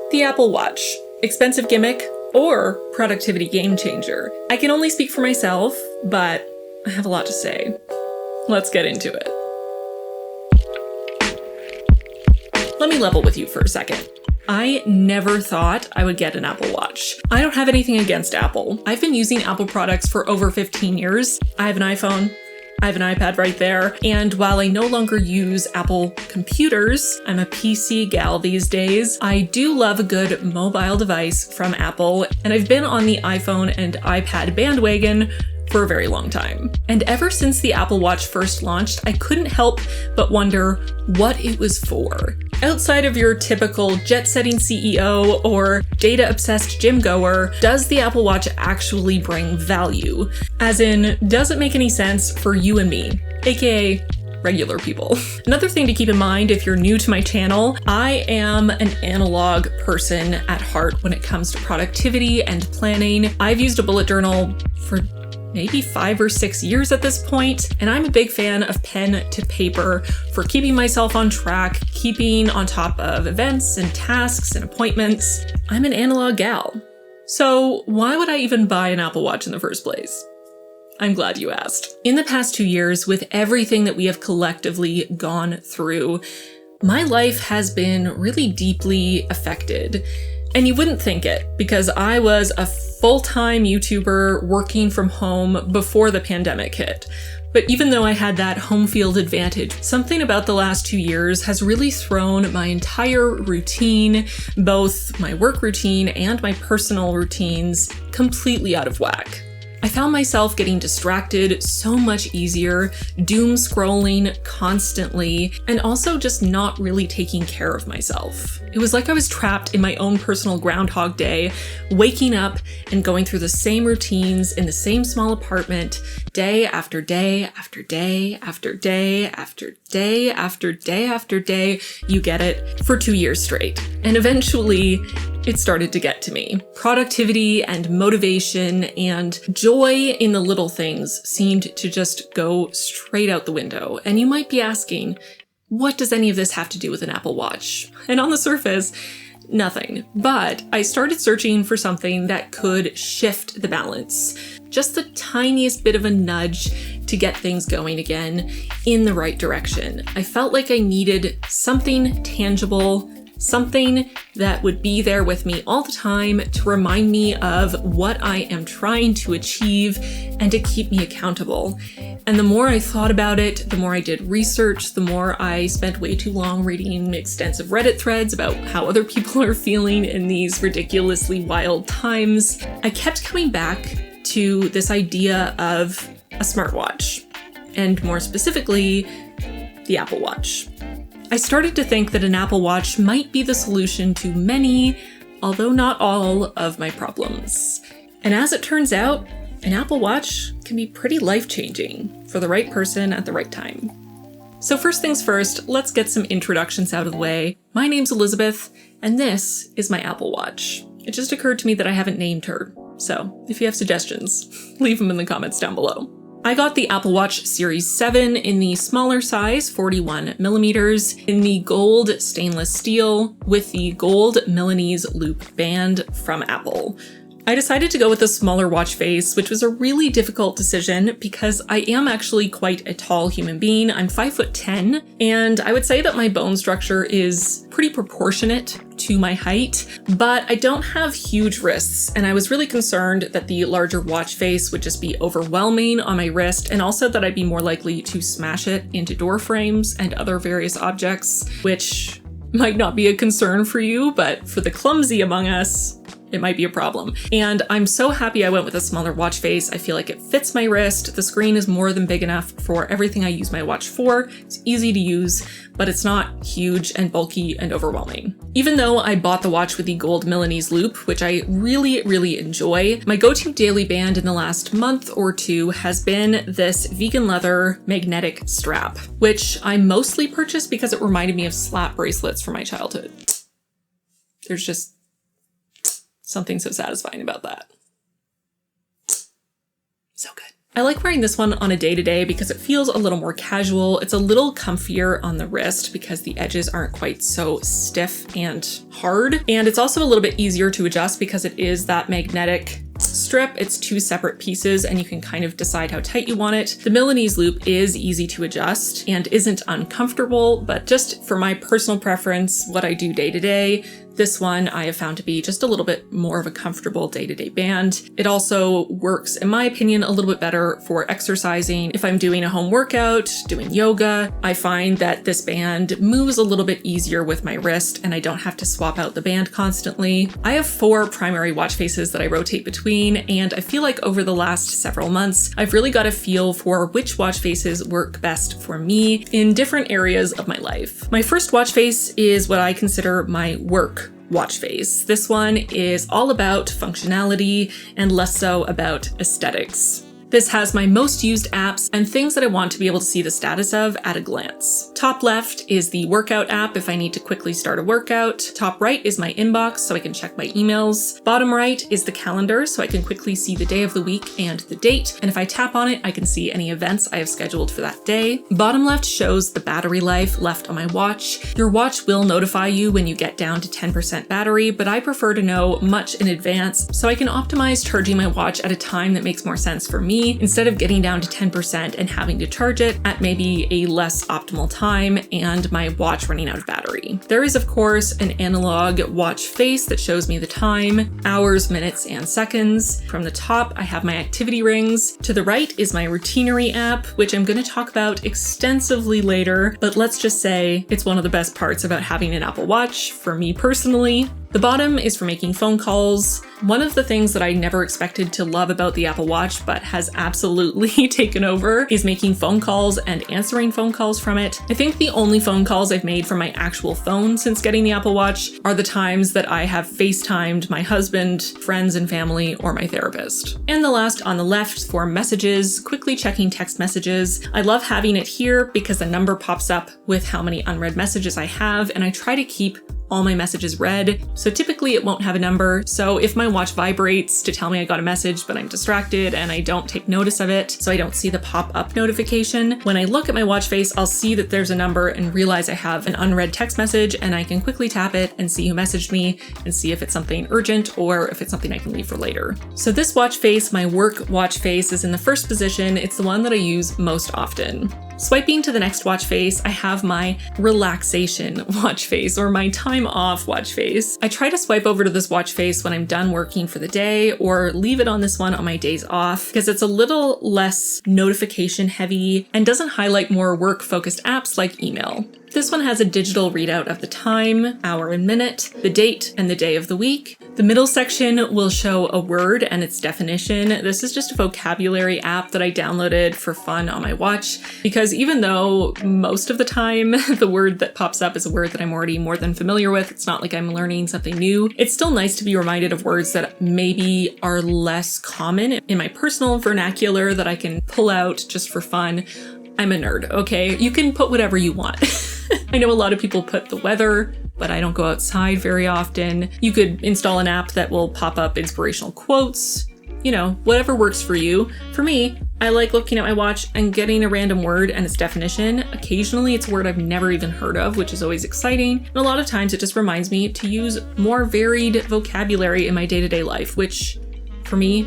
The Apple Watch. Expensive gimmick or productivity game changer? I can only speak for myself, but I have a lot to say. Let's get into it. Let me level with you for a second. I never thought I would get an Apple Watch. I don't have anything against Apple. I've been using Apple products for over 15 years. I have an iPhone. I have an iPad right there. And while I no longer use Apple computers, I'm a PC gal these days, I do love a good mobile device from Apple. And I've been on the iPhone and iPad bandwagon for a very long time. And ever since the Apple Watch first launched, I couldn't help but wonder what it was for. Outside of your typical jet-setting CEO or data-obsessed gym goer, does the Apple Watch actually bring value? As in, does it make any sense for you and me, aka regular people? Another thing to keep in mind if you're new to my channel, I am an analog person at heart when it comes to productivity and planning. I've used a bullet journal for maybe 5 or 6 years at this point, and I'm a big fan of pen to paper for keeping myself on track, keeping on top of events and tasks and appointments. I'm an analog gal. So why would I even buy an Apple Watch in the first place? I'm glad you asked. In the past 2 years, with everything that we have collectively gone through, my life has been really deeply affected. And you wouldn't think it, because I was a full-time YouTuber working from home before the pandemic hit. But even though I had that home field advantage, something about the last 2 years has really thrown my entire routine, both my work routine and my personal routines, completely out of whack. I found myself getting distracted so much easier, doom scrolling constantly, and also just not really taking care of myself. It was like I was trapped in my own personal Groundhog Day, waking up and going through the same routines in the same small apartment, day after day after day after day after day after day after day, you get it, for 2 years straight. And eventually, it started to get to me. Productivity and motivation and joy in the little things seemed to just go straight out the window. And you might be asking, what does any of this have to do with an Apple Watch? And on the surface, nothing. But I started searching for something that could shift the balance. Just the tiniest bit of a nudge to get things going again in the right direction. I felt like I needed something tangible, something that would be there with me all the time to remind me of what I am trying to achieve and to keep me accountable. And the more I thought about it, the more I did research, the more I spent way too long reading extensive Reddit threads about how other people are feeling in these ridiculously wild times. I kept coming back to this idea of a smartwatch, and more specifically, the Apple Watch. I started to think that an Apple Watch might be the solution to many, although not all, of my problems. And as it turns out, an Apple Watch can be pretty life-changing for the right person at the right time. So first things first, let's get some introductions out of the way. My name's Elizabeth, and this is my Apple Watch. It just occurred to me that I haven't named her, so if you have suggestions, leave them in the comments down below. I got the Apple Watch Series 7 in the smaller size, 41 millimeters, in the gold stainless steel with the gold Milanese loop band from Apple. I decided to go with a smaller watch face, which was a really difficult decision because I am actually quite a tall human being. I'm 5'10", and I would say that my bone structure is pretty proportionate to my height, but I don't have huge wrists, and I was really concerned that the larger watch face would just be overwhelming on my wrist, and also that I'd be more likely to smash it into door frames and other various objects, which might not be a concern for you, but for the clumsy among us, it might be a problem. And I'm so happy I went with a smaller watch face. I feel like it fits my wrist. The screen is more than big enough for everything I use my watch for. It's easy to use, but it's not huge and bulky and overwhelming. Even though I bought the watch with the gold Milanese loop, which I really, really enjoy, my go-to daily band in the last month or two has been this vegan leather magnetic strap, which I mostly purchased because it reminded me of slap bracelets from my childhood. There's just something so satisfying about that. So good. I like wearing this one on a day-to-day because it feels a little more casual. It's a little comfier on the wrist because the edges aren't quite so stiff and hard. And it's also a little bit easier to adjust because it is that magnetic strip. It's 2 separate pieces and you can kind of decide how tight you want it. The Milanese loop is easy to adjust and isn't uncomfortable, but just for my personal preference, what I do day to day, this one I have found to be just a little bit more of a comfortable day-to-day band. It also works, in my opinion, a little bit better for exercising. If I'm doing a home workout, doing yoga, I find that this band moves a little bit easier with my wrist and I don't have to swap out the band constantly. I have 4 primary watch faces that I rotate between, and I feel like over the last several months, I've really got a feel for which watch faces work best for me in different areas of my life. My first watch face is what I consider my work watch face. This one is all about functionality and less so about aesthetics. This has my most used apps and things that I want to be able to see the status of at a glance. Top left is the workout app if I need to quickly start a workout. Top right is my inbox so I can check my emails. Bottom right is the calendar so I can quickly see the day of the week and the date. And if I tap on it, I can see any events I have scheduled for that day. Bottom left shows the battery life left on my watch. Your watch will notify you when you get down to 10% battery, but I prefer to know much in advance so I can optimize charging my watch at a time that makes more sense for me, instead of getting down to 10% and having to charge it at maybe a less optimal time and my watch running out of battery. There is, of course, an analog watch face that shows me the time, hours, minutes, and seconds. From the top, I have my activity rings. To the right is my routinary app, which I'm going to talk about extensively later, but let's just say it's one of the best parts about having an Apple Watch for me personally. The bottom is for making phone calls. One of the things that I never expected to love about the Apple Watch, but has absolutely taken over, is making phone calls and answering phone calls from it. I think the only phone calls I've made from my actual phone since getting the Apple Watch are the times that I have FaceTimed my husband, friends and family, or my therapist. And the last on the left for messages, quickly checking text messages. I love having it here because the number pops up with how many unread messages I have, and I try to keep all my messages read. So typically it won't have a number. So if my watch vibrates to tell me I got a message, but I'm distracted and I don't take notice of it, so I don't see the pop-up notification, when I look at my watch face, I'll see that there's a number and realize I have an unread text message, and I can quickly tap it and see who messaged me and see if it's something urgent or if it's something I can leave for later. So this watch face, my work watch face, is in the first position. It's the one that I use most often. Swiping to the next watch face, I have my relaxation watch face, or my time off watch face. I try to swipe over to this watch face when I'm done working for the day, or leave it on this one on my days off because it's a little less notification heavy and doesn't highlight more work focused apps like email. This one has a digital readout of the time, hour and minute, the date, and the day of the week. The middle section will show a word and its definition. This is just a vocabulary app that I downloaded for fun on my watch, because even though most of the time the word that pops up is a word that I'm already more than familiar with, it's not like I'm learning something new, it's still nice to be reminded of words that maybe are less common in my personal vernacular that I can pull out just for fun. I'm a nerd, okay? You can put whatever you want. I know a lot of people put the weather, but I don't go outside very often. You could install an app that will pop up inspirational quotes, you know, whatever works for you. For me, I like looking at my watch and getting a random word and its definition. Occasionally it's a word I've never even heard of, which is always exciting. And a lot of times it just reminds me to use more varied vocabulary in my day-to-day life, which for me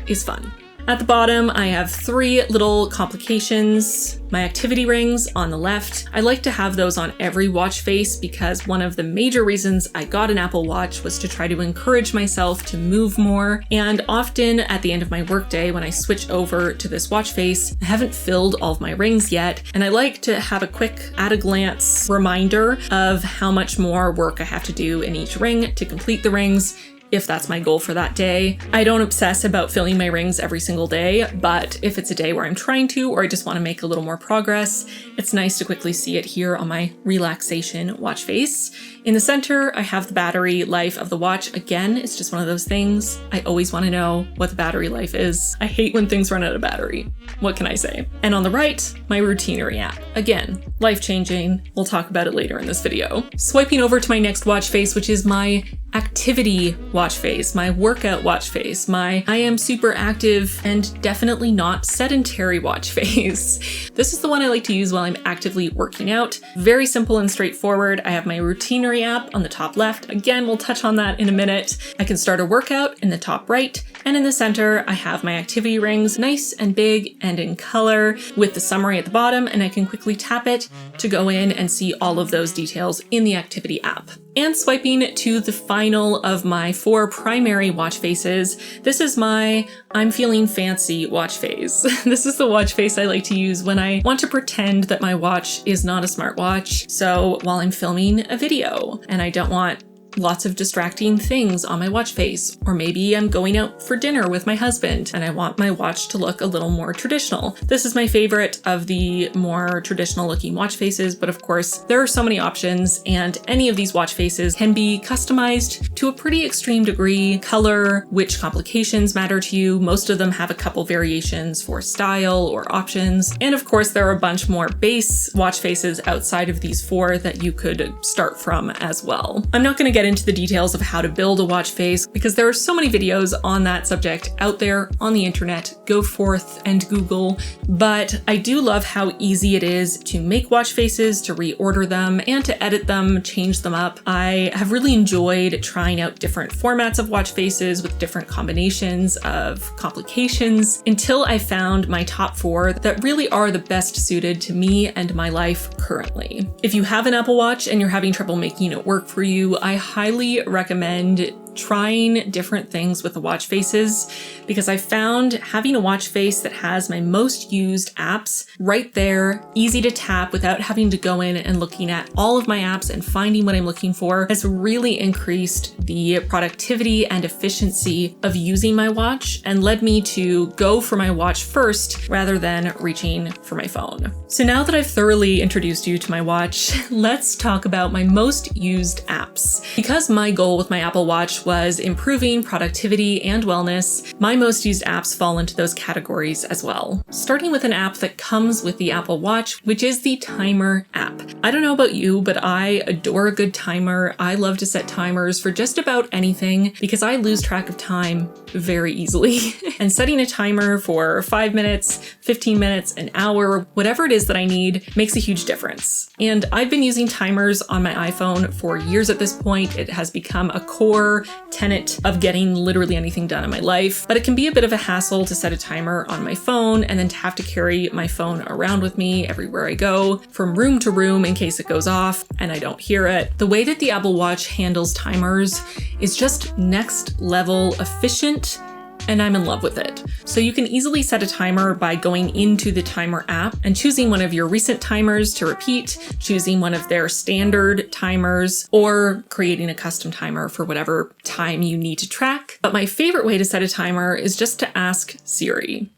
is fun. At the bottom, I have 3 little complications. My activity rings on the left. I like to have those on every watch face because one of the major reasons I got an Apple Watch was to try to encourage myself to move more. And often at the end of my workday, when I switch over to this watch face, I haven't filled all of my rings yet. And I like to have a quick at-a-glance reminder of how much more work I have to do in each ring to complete the rings, if that's my goal for that day. I don't obsess about filling my rings every single day, but if it's a day where I'm trying to, or I just want to make a little more progress, it's nice to quickly see it here on my relaxation watch face. In the center, I have the battery life of the watch. Again, it's just one of those things. I always want to know what the battery life is. I hate when things run out of battery. What can I say? And on the right, my Routinary app. Again, life-changing. We'll talk about it later in this video. Swiping over to my next watch face, which is my activity watch face, my workout watch face, my I am super active and definitely not sedentary watch face. This is the one I like to use while I'm actively working out. Very simple and straightforward. I have my Routinary app on the top left. Again, we'll touch on that in a minute. I can start a workout in the top right, and in the center, I have my activity rings, nice and big and in color, with the summary at the bottom, and I can quickly tap it to go in and see all of those details in the activity app. And swiping to the final of my 4 primary watch faces, this is my I'm feeling fancy watch face. This is the watch face I like to use when I want to pretend that my watch is not a smartwatch. So while I'm filming a video and I don't want lots of distracting things on my watch face, or maybe I'm going out for dinner with my husband and I want my watch to look a little more traditional. This is my favorite of the more traditional looking watch faces, but of course there are so many options, and any of these watch faces can be customized to a pretty extreme degree. Color, which complications matter to you, most of them have a couple variations for style or options, and of course there are a bunch more base watch faces outside of these 4 that you could start from as well. I'm not going to get into the details of how to build a watch face because there are so many videos on that subject out there on the internet. Go forth and Google. But I do love how easy it is to make watch faces, to reorder them, and to edit them, change them up. I have really enjoyed trying out different formats of watch faces with different combinations of complications until I found my top 4 that really are the best suited to me and my life currently. If you have an Apple Watch and you're having trouble making it work for you, I highly recommend trying different things with the watch faces, because I found having a watch face that has my most used apps right there, easy to tap without having to go in and looking at all of my apps and finding what I'm looking for, has really increased the productivity and efficiency of using my watch and led me to go for my watch first rather than reaching for my phone. So now that I've thoroughly introduced you to my watch, let's talk about my most used apps. Because my goal with my Apple Watch was improving productivity and wellness, my most used apps fall into those categories as well. Starting with an app that comes with the Apple Watch, which is the timer app. I don't know about you, but I adore a good timer. I love to set timers for just about anything because I lose track of time very easily. And setting a timer for 5 minutes, 15 minutes, an hour, whatever it is that I need makes a huge difference. And I've been using timers on my iPhone for years at this point. It has become a core tenet of getting literally anything done in my life, but it can be a bit of a hassle to set a timer on my phone and then to have to carry my phone around with me everywhere I go, from room to room in case it goes off and I don't hear it. The way that the Apple Watch handles timers is just next level efficient, and I'm in love with it. So you can easily set a timer by going into the timer app and choosing one of your recent timers to repeat, choosing one of their standard timers, or creating a custom timer for whatever time you need to track. But my favorite way to set a timer is just to ask Siri.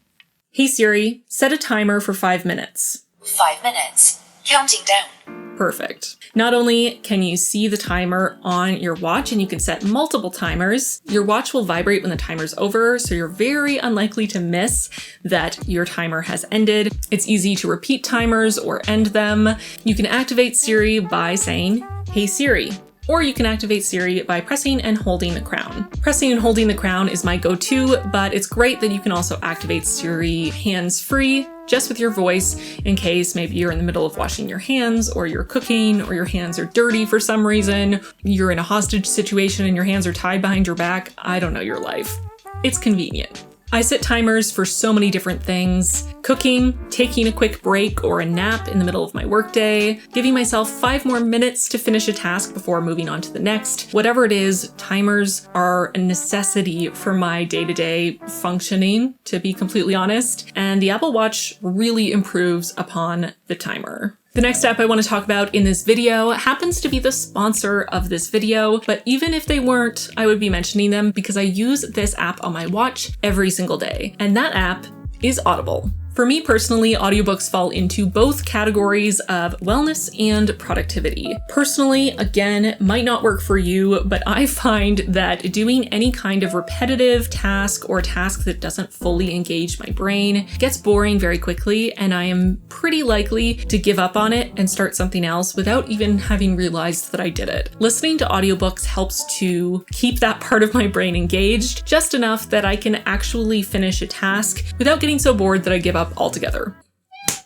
Hey Siri, set a timer for 5 minutes. 5 minutes. Counting down. Perfect. Not only can you see the timer on your watch and you can set multiple timers, your watch will vibrate when the timer's over, so you're very unlikely to miss that your timer has ended. It's easy to repeat timers or end them. You can activate Siri by saying, "Hey Siri." Or you can activate Siri by pressing and holding the crown. Pressing and holding the crown is my go-to, but it's great that you can also activate Siri hands-free, just with your voice, in case maybe you're in the middle of washing your hands, or you're cooking, or your hands are dirty for some reason, you're in a hostage situation and your hands are tied behind your back. I don't know your life. It's convenient. I set timers for so many different things: cooking, taking a quick break or a nap in the middle of my workday, giving myself 5 more minutes to finish a task before moving on to the next. Whatever it is, timers are a necessity for my day-to-day functioning, to be completely honest, and the Apple Watch really improves upon the timer. The next app I want to talk about in this video happens to be the sponsor of this video, but even if they weren't, I would be mentioning them because I use this app on my watch every single day, and that app is Audible. For me personally, audiobooks fall into both categories of wellness and productivity. Personally, again, might not work for you, but I find that doing any kind of repetitive task or task that doesn't fully engage my brain gets boring very quickly, and I am pretty likely to give up on it and start something else without even having realized that I did it. Listening to audiobooks helps to keep that part of my brain engaged just enough that I can actually finish a task without getting so bored that I give up altogether.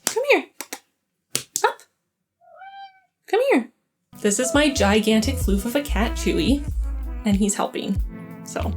Come here. Up. Come here. This is my gigantic floof of a cat, Chewy, and he's helping. So.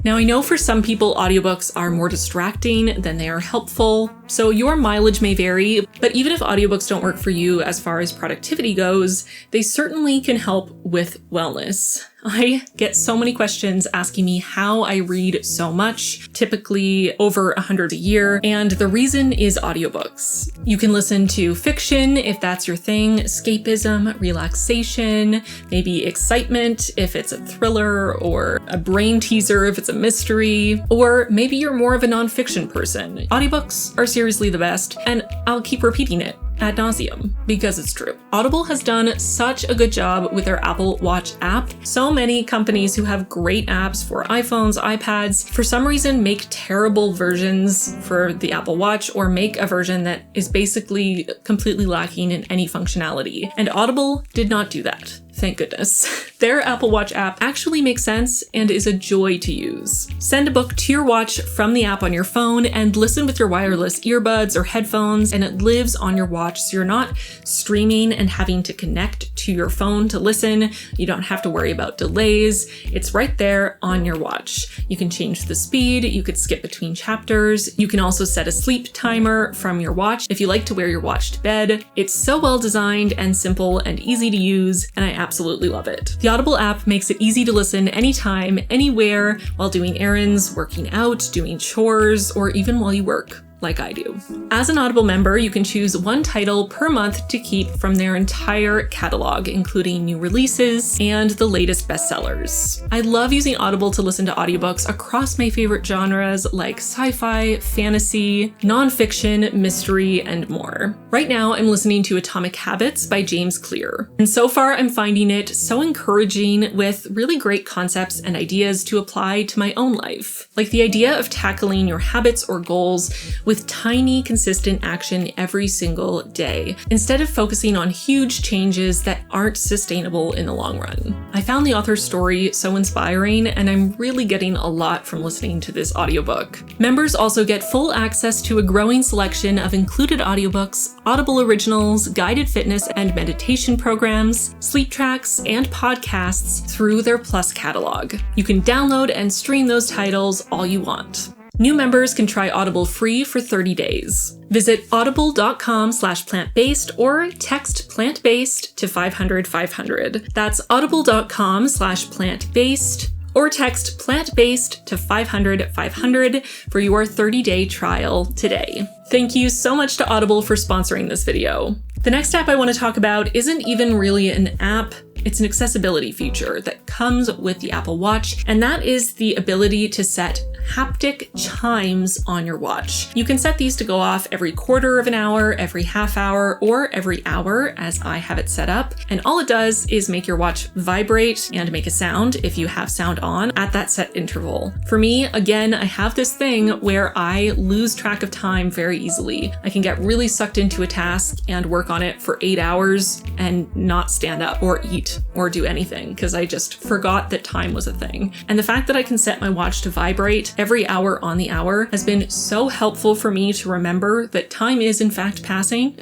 Now, I know for some people, audiobooks are more distracting than they are helpful, so your mileage may vary, but even if audiobooks don't work for you as far as productivity goes, they certainly can help with wellness. I get so many questions asking me how I read so much, typically over 100 a year, and the reason is audiobooks. You can listen to fiction if that's your thing, escapism, relaxation, maybe excitement if it's a thriller, or a brain teaser if it's a mystery, or maybe you're more of a nonfiction person. Audiobooks are seriously the best, and I'll keep repeating it ad nauseum because it's true. Audible has done such a good job with their Apple Watch app. So many companies who have great apps for iPhones, iPads, for some reason make terrible versions for the Apple Watch or make a version that is basically completely lacking in any functionality. And Audible did not do that. Thank goodness. Their Apple Watch app actually makes sense and is a joy to use. Send a book to your watch from the app on your phone and listen with your wireless earbuds or headphones, and it lives on your watch, so you're not streaming and having to connect to your phone to listen. You don't have to worry about delays. It's right there on your watch. You can change the speed, you could skip between chapters. You can also set a sleep timer from your watch if you like to wear your watch to bed. It's so well designed and simple and easy to use, and I absolutely love it. The Audible app makes it easy to listen anytime, anywhere, while doing errands, working out, doing chores, or even while you work, like I do. As an Audible member, you can choose one title per month to keep from their entire catalog, including new releases and the latest bestsellers. I love using Audible to listen to audiobooks across my favorite genres like sci-fi, fantasy, nonfiction, mystery, and more. Right now, I'm listening to Atomic Habits by James Clear, and so far I'm finding it so encouraging with really great concepts and ideas to apply to my own life, like the idea of tackling your habits or goals with tiny, consistent action every single day, instead of focusing on huge changes that aren't sustainable in the long run. I found the author's story so inspiring, and I'm really getting a lot from listening to this audiobook. Members also get full access to a growing selection of included audiobooks, Audible originals, guided fitness and meditation programs, sleep tracks, and podcasts through their Plus catalog. You can download and stream those titles all you want. New members can try Audible free for 30 days. Visit audible.com/plantbased or text plantbased to 500-500. That's audible.com/plantbased or text plantbased to 500-500 for your 30-day trial today. Thank you so much to Audible for sponsoring this video. The next app I want to talk about isn't even really an app. It's an accessibility feature that comes with the Apple Watch, and that is the ability to set haptic chimes on your watch. You can set these to go off every quarter of an hour, every half hour, or every hour as I have it set up. And all it does is make your watch vibrate and make a sound if you have sound on at that set interval. For me, again, I have this thing where I lose track of time very easily. I can get really sucked into a task and work on it for 8 hours and not stand up or eat or do anything because I just forgot that time was a thing. And the fact that I can set my watch to vibrate every hour on the hour has been so helpful for me to remember that time is in fact passing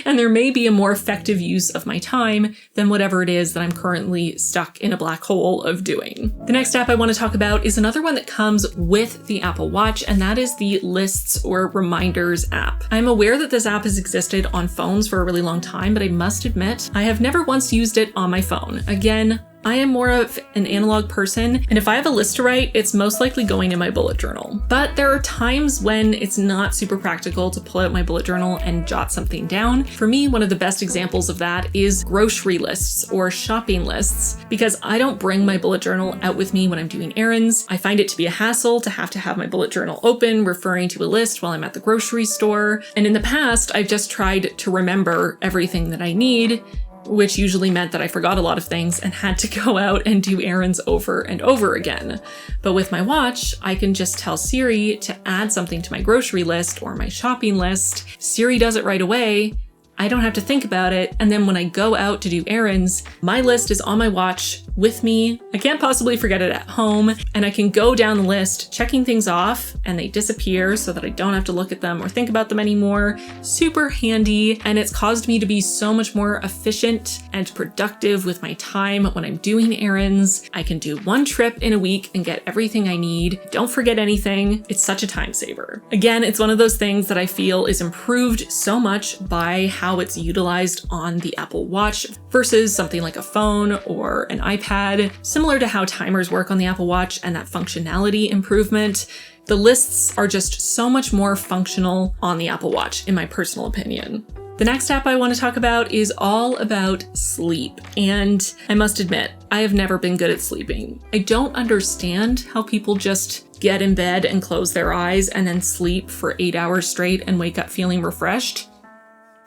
and there may be a more effective use of my time than whatever it is that I'm currently stuck in a black hole of doing. The next app I want to talk about is another one that comes with the Apple Watch, and that is the Lists or Reminders app. I'm aware that this app has existed on phones for a really long time, but I must admit, I have never once used it on my phone. Again, I am more of an analog person, and if I have a list to write, it's most likely going in my bullet journal. But there are times when it's not super practical to pull out my bullet journal and jot something down. For me, one of the best examples of that is grocery lists or shopping lists, because I don't bring my bullet journal out with me when I'm doing errands. I find it to be a hassle to have my bullet journal open, referring to a list while I'm at the grocery store. And in the past, I've just tried to remember everything that I need, which usually meant that I forgot a lot of things and had to go out and do errands over and over again. But with my watch, I can just tell Siri to add something to my grocery list or my shopping list. Siri does it right away. I don't have to think about it. And then when I go out to do errands, my list is on my watch with me. I can't possibly forget it at home, and I can go down the list checking things off and they disappear so that I don't have to look at them or think about them anymore. Super handy, and it's caused me to be so much more efficient and productive with my time when I'm doing errands. I can do one trip in a week and get everything I need. Don't forget anything. It's such a time saver. Again, it's one of those things that I feel is improved so much by how it's utilized on the Apple Watch versus something like a phone or an iPad. Similar to how timers work on the Apple Watch and that functionality improvement, the lists are just so much more functional on the Apple Watch, in my personal opinion. The next app I want to talk about is all about sleep. And I must admit, I have never been good at sleeping. I don't understand how people just get in bed and close their eyes and then sleep for 8 hours straight and wake up feeling refreshed.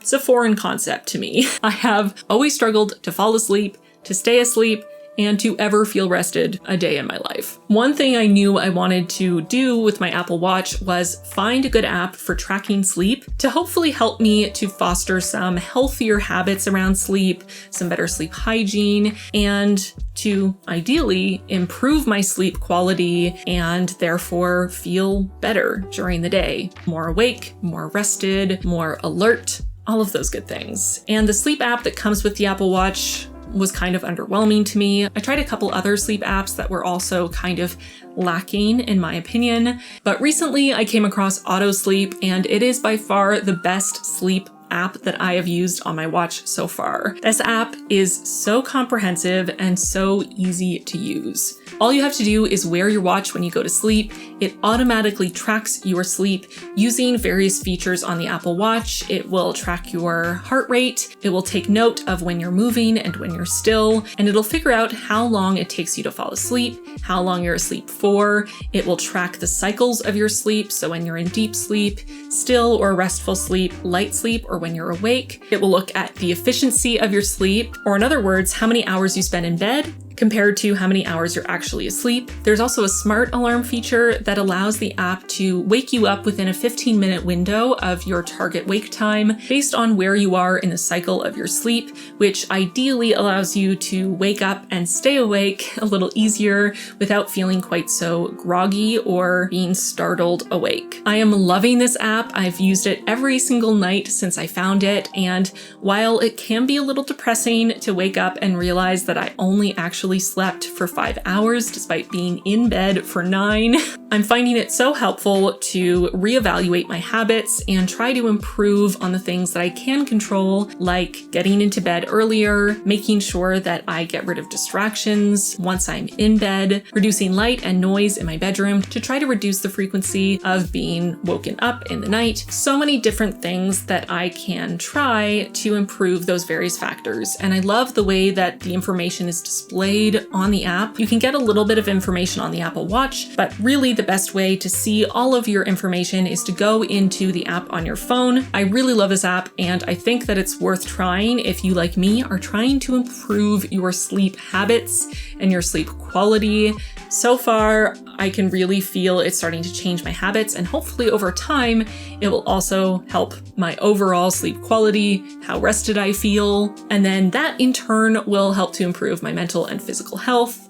It's a foreign concept to me. I have always struggled to fall asleep, to stay asleep, and to ever feel rested a day in my life. One thing I knew I wanted to do with my Apple Watch was find a good app for tracking sleep to hopefully help me to foster some healthier habits around sleep, some better sleep hygiene, and to ideally improve my sleep quality and therefore feel better during the day. More awake, more rested, more alert, all of those good things. And the sleep app that comes with the Apple Watch was kind of underwhelming to me. I tried a couple other sleep apps that were also kind of lacking in my opinion, but recently I came across Auto Sleep, and it is by far the best sleep app that I have used on my watch so far. This app is so comprehensive and so easy to use. All you have to do is wear your watch when you go to sleep. It automatically tracks your sleep using various features on the Apple Watch. It will track your heart rate. It will take note of when you're moving and when you're still, and it'll figure out how long it takes you to fall asleep, how long you're asleep for. It will track the cycles of your sleep, so when you're in deep sleep, still or restful sleep, light sleep, or when you're awake. It will look at the efficiency of your sleep, or in other words, how many hours you spend in bed compared to how many hours you're actually asleep. There's also a smart alarm feature that allows the app to wake you up within a 15-minute window of your target wake time based on where you are in the cycle of your sleep, which ideally allows you to wake up and stay awake a little easier without feeling quite so groggy or being startled awake. I am loving this app. I've used it every single night since I found it, and while it can be a little depressing to wake up and realize that I only actually slept for 5 hours despite being in bed for 9. I'm finding it so helpful to reevaluate my habits and try to improve on the things that I can control, like getting into bed earlier, making sure that I get rid of distractions once I'm in bed, reducing light and noise in my bedroom to try to reduce the frequency of being woken up in the night. So many different things that I can try to improve those various factors. And I love the way that the information is displayed on the app. You can get a little bit of information on the Apple Watch, but really the best way to see all of your information is to go into the app on your phone. I really love this app, and I think that it's worth trying if you, like me, are trying to improve your sleep habits and your sleep quality. So far, I can really feel it's starting to change my habits, and hopefully over time, it will also help my overall sleep quality, how rested I feel, and then that in turn will help to improve my mental and physical health.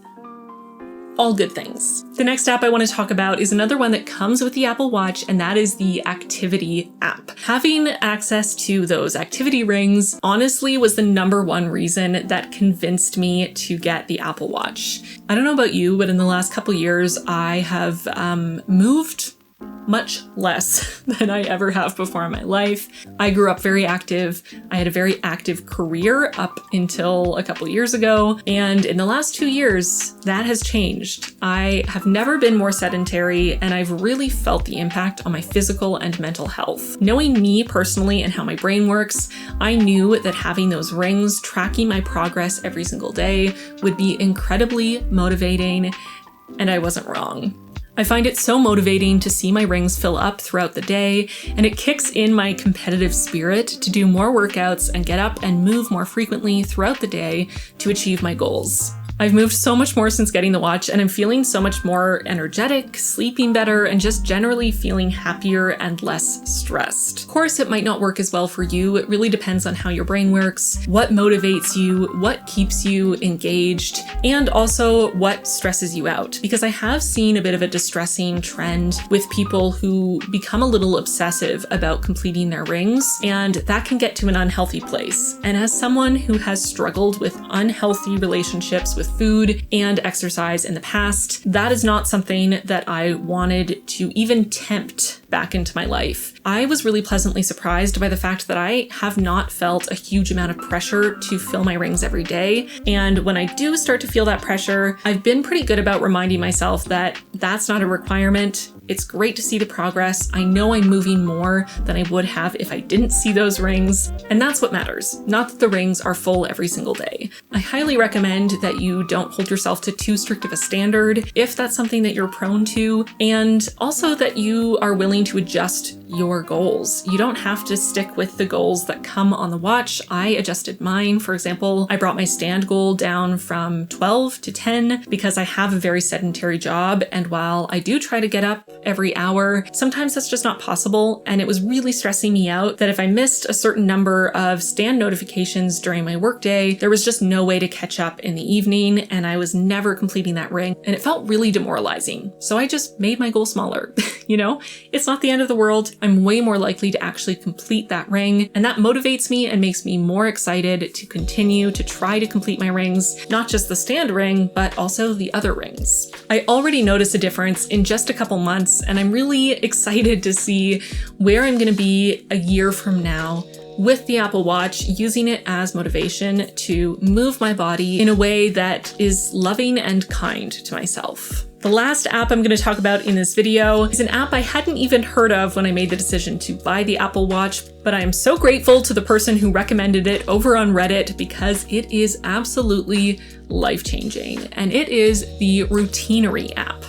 All good things. The next app I want to talk about is another one that comes with the Apple Watch, and that is the Activity app. Having access to those activity rings honestly was the #1 reason that convinced me to get the Apple Watch. I don't know about you, but in the last couple years, I have moved much less than I ever have before in my life. I grew up very active. I had a very active career up until a couple years ago. And in the last 2 years, that has changed. I have never been more sedentary, and I've really felt the impact on my physical and mental health. Knowing me personally and how my brain works, I knew that having those rings tracking my progress every single day would be incredibly motivating, and I wasn't wrong. I find it so motivating to see my rings fill up throughout the day, and it kicks in my competitive spirit to do more workouts and get up and move more frequently throughout the day to achieve my goals. I've moved so much more since getting the watch, and I'm feeling so much more energetic, sleeping better, and just generally feeling happier and less stressed. Of course, it might not work as well for you. It really depends on how your brain works, what motivates you, what keeps you engaged, and also what stresses you out. Because I have seen a bit of a distressing trend with people who become a little obsessive about completing their rings, and that can get to an unhealthy place. And as someone who has struggled with unhealthy relationships with food and exercise in the past, that is not something that I wanted to even tempt back into my life. I was really pleasantly surprised by the fact that I have not felt a huge amount of pressure to fill my rings every day. And when I do start to feel that pressure, I've been pretty good about reminding myself that that's not a requirement. It's great to see the progress. I know I'm moving more than I would have if I didn't see those rings, and that's what matters, not that the rings are full every single day. I highly recommend that you don't hold yourself to too strict of a standard if that's something that you're prone to, and also that you are willing to adjust your goals. You don't have to stick with the goals that come on the watch. I adjusted mine. For example, I brought my stand goal down from 12 to 10 because I have a very sedentary job, and while I do try to get up every hour, sometimes that's just not possible, and it was really stressing me out that if I missed a certain number of stand notifications during my workday, there was just no way to catch up in the evening, and I was never completing that ring, and it felt really demoralizing. So I just made my goal smaller. You know, it's not the end of the world. I'm way more likely to actually complete that ring, and that motivates me and makes me more excited to continue to try to complete my rings, not just the stand ring, but also the other rings. I already noticed a difference in just a couple months, and I'm really excited to see where I'm going to be a year from now with the Apple Watch, using it as motivation to move my body in a way that is loving and kind to myself. The last app I'm going to talk about in this video is an app I hadn't even heard of when I made the decision to buy the Apple Watch, but I am so grateful to the person who recommended it over on Reddit because it is absolutely life-changing, and it is the Routinery app.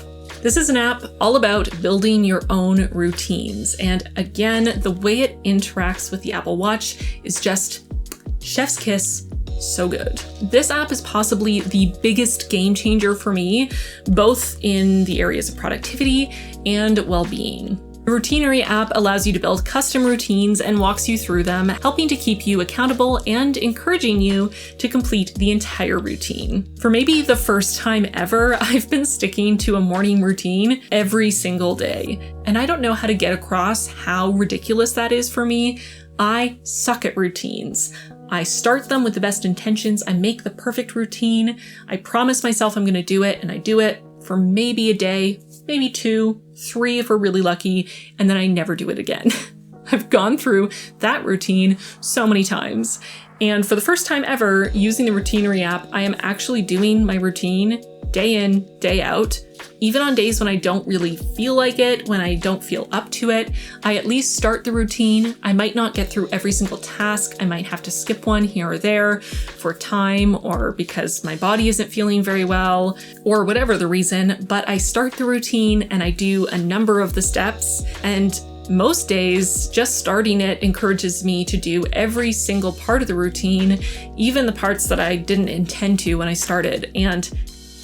This is an app all about building your own routines, and again, the way it interacts with the Apple Watch is just chef's kiss. So good. This app is possibly the biggest game changer for me, both in the areas of productivity and well-being. The Routinery app allows you to build custom routines and walks you through them, helping to keep you accountable and encouraging you to complete the entire routine. For maybe the first time ever, I've been sticking to a morning routine every single day, and I don't know how to get across how ridiculous that is for me. I suck at routines. I start them with the best intentions. I make the perfect routine. I promise myself I'm going to do it, and I do it for maybe a day, maybe 2, 3 if we're really lucky, and then I never do it again. I've gone through that routine so many times. And for the first time ever using the Routinery app, I am actually doing my routine day in, day out. Even on days when I don't really feel like it, when I don't feel up to it, I at least start the routine. I might not get through every single task. I might have to skip one here or there for time or because my body isn't feeling very well or whatever the reason, but I start the routine and I do a number of the steps, and most days, just starting it encourages me to do every single part of the routine, even the parts that I didn't intend to when I started. And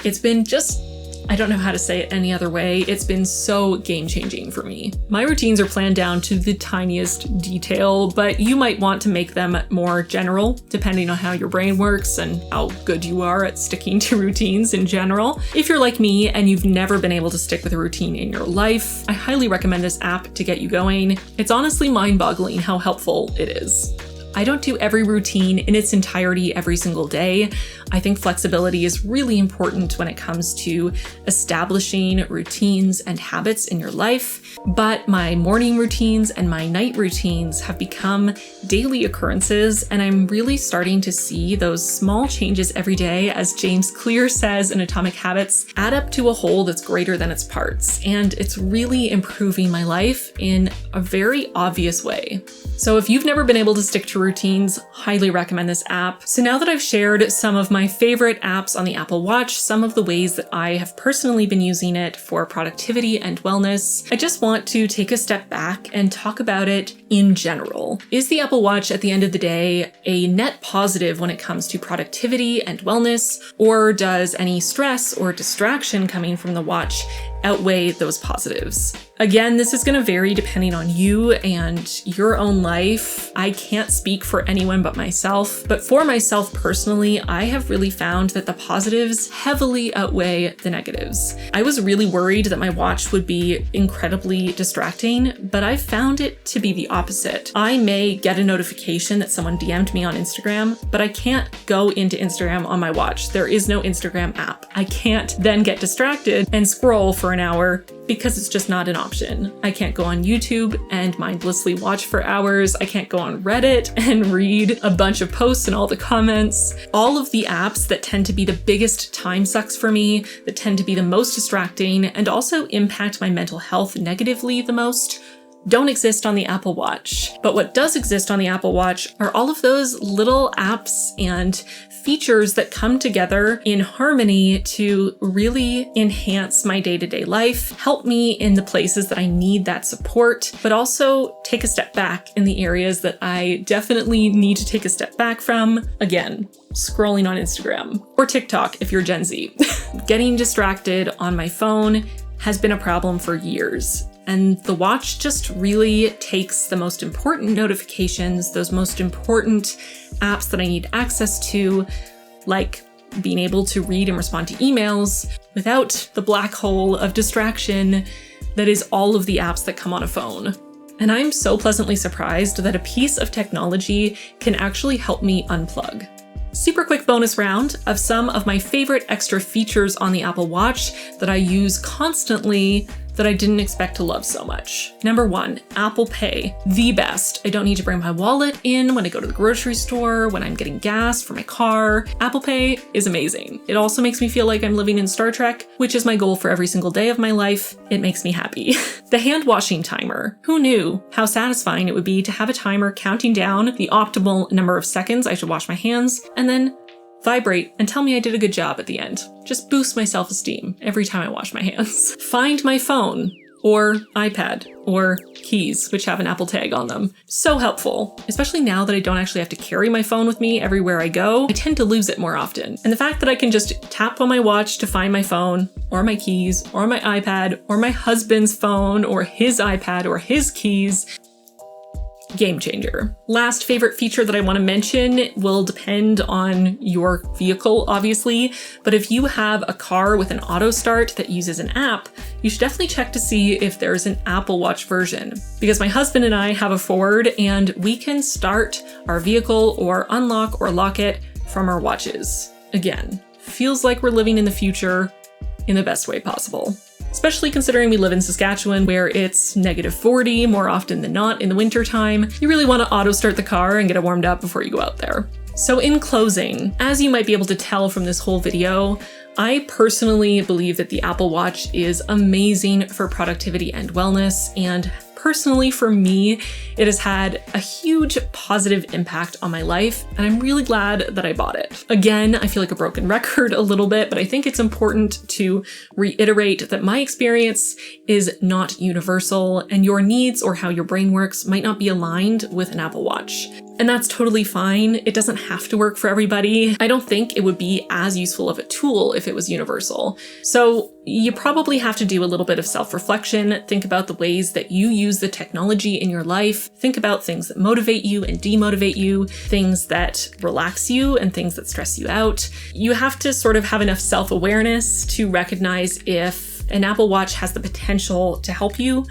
it's been just, I don't know how to say it any other way. It's been so game-changing for me. My routines are planned down to the tiniest detail, but you might want to make them more general, depending on how your brain works and how good you are at sticking to routines in general. If you're like me and you've never been able to stick with a routine in your life, I highly recommend this app to get you going. It's honestly mind-boggling how helpful it is. I don't do every routine in its entirety every single day. I think flexibility is really important when it comes to establishing routines and habits in your life, but my morning routines and my night routines have become daily occurrences, and I'm really starting to see those small changes every day, as James Clear says in Atomic Habits, add up to a whole that's greater than its parts, and it's really improving my life in a very obvious way. So if you've never been able to stick to routines, highly recommend this app. So now that I've shared some of my favorite apps on the Apple Watch, some of the ways that I have personally been using it for productivity and wellness, I just want to take a step back and talk about it in general. Is the Apple Watch at the end of the day a net positive when it comes to productivity and wellness, or does any stress or distraction coming from the watch outweigh those positives? Again, this is going to vary depending on you and your own life. I can't speak for anyone but myself, but for myself personally, I have really found that the positives heavily outweigh the negatives. I was really worried that my watch would be incredibly distracting, but I found it to be the opposite. I may get a notification that someone DM'd me on Instagram, but I can't go into Instagram on my watch. There is no Instagram app. I can't then get distracted and scroll for an hour because it's just not an option. I can't go on YouTube and mindlessly watch for hours. I can't go on Reddit and read a bunch of posts and all the comments. All of the apps that tend to be the biggest time sucks for me, that tend to be the most distracting, and also impact my mental health negatively the most, don't exist on the Apple Watch. But what does exist on the Apple Watch are all of those little apps and features that come together in harmony to really enhance my day-to-day life, help me in the places that I need that support, but also take a step back in the areas that I definitely need to take a step back from. Again, scrolling on Instagram or TikTok if you're Gen Z. Getting distracted on my phone has been a problem for years. And the watch just really takes the most important notifications, those most important apps that I need access to, like being able to read and respond to emails without the black hole of distraction that is all of the apps that come on a phone. And I'm so pleasantly surprised that a piece of technology can actually help me unplug. Super quick bonus round of some of my favorite extra features on the Apple Watch that I use constantly that I didn't expect to love so much. Number 1, Apple Pay. The best. I don't need to bring my wallet in when I go to the grocery store, when I'm getting gas for my car. Apple Pay is amazing. It also makes me feel like I'm living in Star Trek, which is my goal for every single day of my life. It makes me happy. The hand washing timer. Who knew how satisfying it would be to have a timer counting down the optimal number of seconds I should wash my hands, and then vibrate and tell me I did a good job at the end. Just boost my self-esteem every time I wash my hands. Find my phone or iPad or keys, which have an Apple tag on them. So helpful, especially now that I don't actually have to carry my phone with me everywhere I go. I tend to lose it more often. And the fact that I can just tap on my watch to find my phone or my keys or my iPad or my husband's phone or his iPad or his keys, game changer. Last favorite feature that I want to mention will depend on your vehicle, obviously, but if you have a car with an auto start that uses an app, you should definitely check to see if there's an Apple Watch version, because my husband and I have a Ford and we can start our vehicle or unlock or lock it from our watches. Again, feels like we're living in the future in the best way possible. Especially considering we live in Saskatchewan where it's -40 more often than not in the winter time. You really want to auto start the car and get it warmed up before you go out there. So in closing, as you might be able to tell from this whole video, I personally believe that the Apple Watch is amazing for productivity and wellness, and personally, for me, it has had a huge positive impact on my life, and I'm really glad that I bought it. Again, I feel like a broken record a little bit, but I think it's important to reiterate that my experience is not universal, and your needs or how your brain works might not be aligned with an Apple Watch. And that's totally fine. It doesn't have to work for everybody. I don't think it would be as useful of a tool if it was universal. So you probably have to do a little bit of self-reflection, think about the ways that you use the technology in your life, think about things that motivate you and demotivate you, things that relax you and things that stress you out. You have to sort of have enough self-awareness to recognize if an Apple Watch has the potential to help you,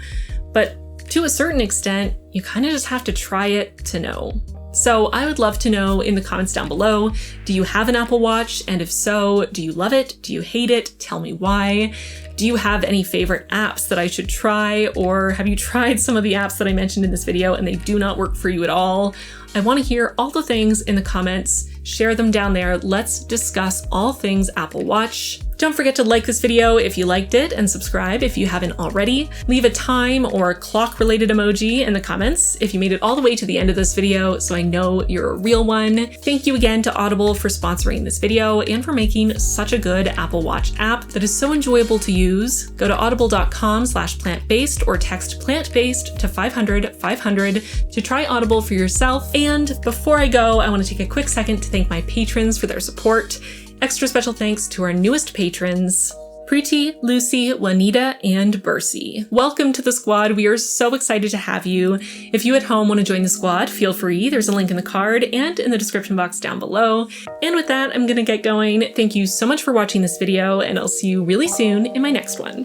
but to a certain extent, you kind of just have to try it to know. So I would love to know in the comments down below, do you have an Apple Watch? And if so, do you love it? Do you hate it? Tell me why. Do you have any favorite apps that I should try? Or have you tried some of the apps that I mentioned in this video and they do not work for you at all? I want to hear all the things in the comments. Share them down there. Let's discuss all things Apple Watch. Don't forget to like this video if you liked it and subscribe if you haven't already. Leave a time or clock related emoji in the comments if you made it all the way to the end of this video so I know you're a real one. Thank you again to Audible for sponsoring this video and for making such a good Apple Watch app that is so enjoyable to use. Go to audible.com/plantbased or text plantbased to 500 to try Audible for yourself. And before I go, I want to take a quick second to thank my patrons for their support. Extra special thanks to our newest patrons, Preeti, Lucy, Juanita, and Bercy. Welcome to the squad. We are so excited to have you. If you at home want to join the squad, feel free. There's a link in the card and in the description box down below. And with that, I'm gonna get going. Thank you so much for watching this video, and I'll see you really soon in my next one.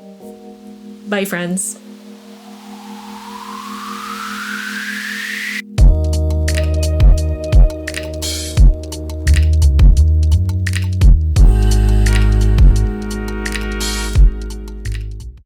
Bye, friends.